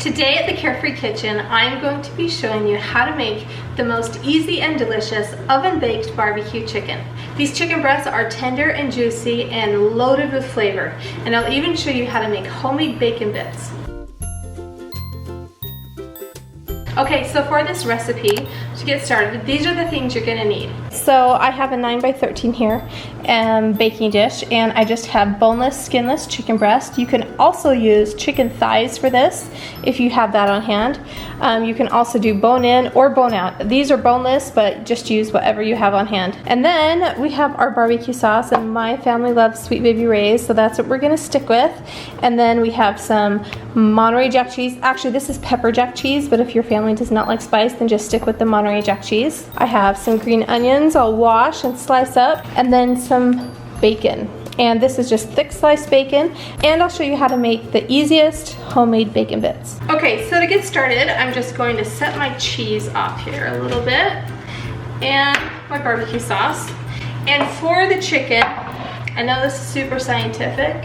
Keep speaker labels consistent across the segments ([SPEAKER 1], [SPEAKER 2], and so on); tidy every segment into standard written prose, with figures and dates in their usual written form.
[SPEAKER 1] Today at the Carefree Kitchen, I'm going to be showing you how to make the most easy and delicious oven-baked barbecue chicken. These chicken breasts are tender and juicy and loaded with flavor, and I'll even show you how to make homemade bacon bits. Okay, so for this recipe, to get started, these are the things you're gonna need. So I have a 9x13 here baking dish, and I just have boneless, skinless chicken breast. You can also use chicken thighs for this if you have that on hand. You can also do bone in or bone out. These are boneless, but just use whatever you have on hand. And then we have our barbecue sauce, and my family loves Sweet Baby Ray's, so that's what we're gonna stick with. And then we have some Monterey Jack cheese. Actually, this is pepper jack cheese, but if your family does not like spice, then just stick with the Monterey Jack cheese. I have some green onions I'll wash and slice up, and then some bacon. And this is just thick sliced bacon, and I'll show you how to make the easiest homemade bacon bits. Okay, so to get started, I'm just going to set my cheese off here a little bit, and my barbecue sauce. And for the chicken, I know this is super scientific,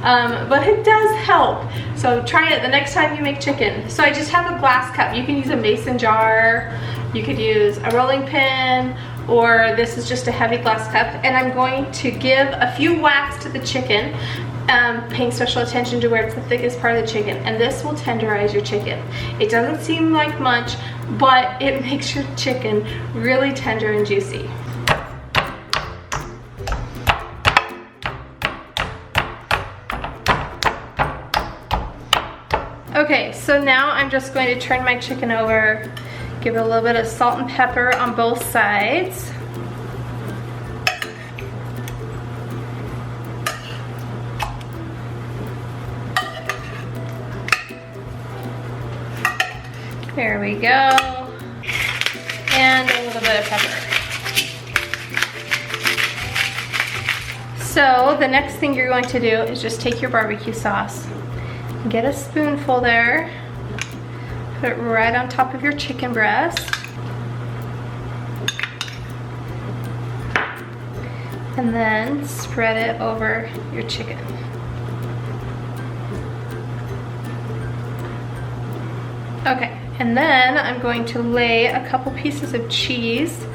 [SPEAKER 1] but it does help. So try it the next time you make chicken. So I just have a glass cup. You can use a mason jar, you could use a rolling pin, or this is just a heavy glass cup. And I'm going to give a few whacks to the chicken, paying special attention to where it's the thickest part of the chicken. And this will tenderize your chicken. It doesn't seem like much, but it makes your chicken really tender and juicy. Okay, so now I'm just going to turn my chicken over, give it a little bit of salt and pepper on both sides. There we go. And a little bit of pepper. So the next thing you're going to do is just take your barbecue sauce. Get a spoonful there, put it right on top of your chicken breast, and then spread it over your chicken. Okay, and then I'm going to lay a couple pieces of cheese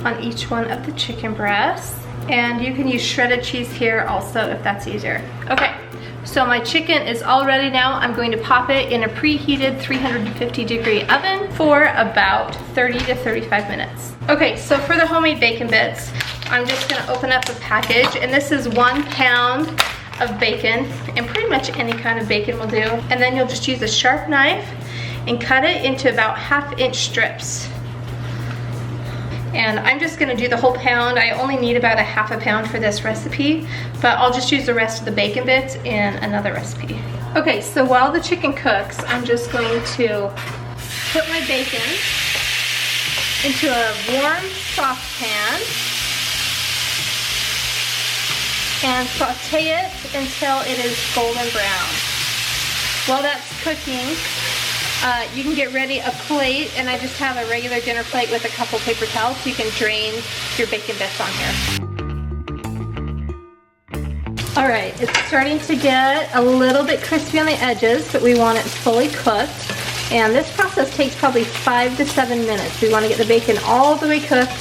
[SPEAKER 1] on each one of the chicken breasts, and you can use shredded cheese here also if that's easier. Okay. So my chicken is all ready now. I'm going to pop it in a preheated 350-degree oven for about 30 to 35 minutes. Okay, so for the homemade bacon bits, I'm just gonna open up a package, and this is 1 pound of bacon, and pretty much any kind of bacon will do. And then you'll just use a sharp knife and cut it into about 1/2-inch strips. And I'm just gonna do the whole pound. I only need about 1/2 pound for this recipe, but I'll just use the rest of the bacon bits in another recipe. Okay, so while the chicken cooks, I'm just going to put my bacon into a warm saucepan and saute it until it is golden brown. While that's cooking, you can get ready a plate, and I just have a regular dinner plate with a couple paper towels so you can drain your bacon bits on here. All right, it's starting to get a little bit crispy on the edges, but we want it fully cooked. And this process takes probably 5 to 7 minutes. We want to get the bacon all the way cooked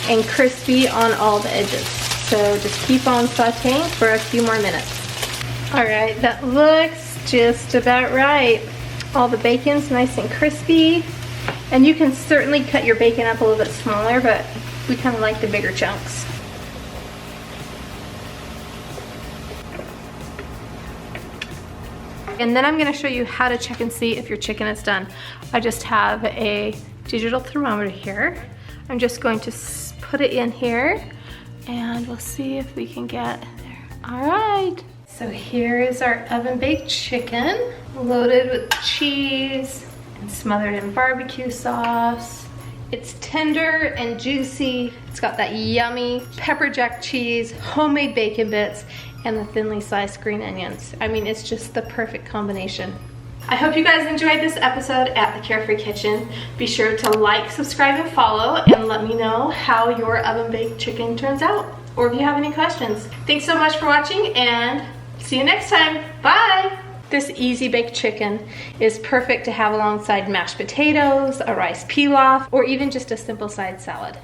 [SPEAKER 1] and crispy on all the edges. So just keep on sauteing for a few more minutes. All right, that looks just about right. All the bacon's nice and crispy, and you can certainly cut your bacon up a little bit smaller, but we kind of like the bigger chunks. And then I'm going to show you how to check and see if your chicken is done. I just have a digital thermometer here. I'm just going to put it in here, and we'll see if we can get there. All right. So here is our oven-baked chicken, loaded with cheese and smothered in barbecue sauce. It's tender and juicy. It's got that yummy pepper jack cheese, homemade bacon bits, and the thinly sliced green onions. I mean, it's just the perfect combination. I hope you guys enjoyed this episode at the Carefree Kitchen. Be sure to like, subscribe, and follow, and let me know how your oven-baked chicken turns out, or if you have any questions. Thanks so much for watching, and see you next time. Bye! This easy baked chicken is perfect to have alongside mashed potatoes, a rice pilaf, or even just a simple side salad.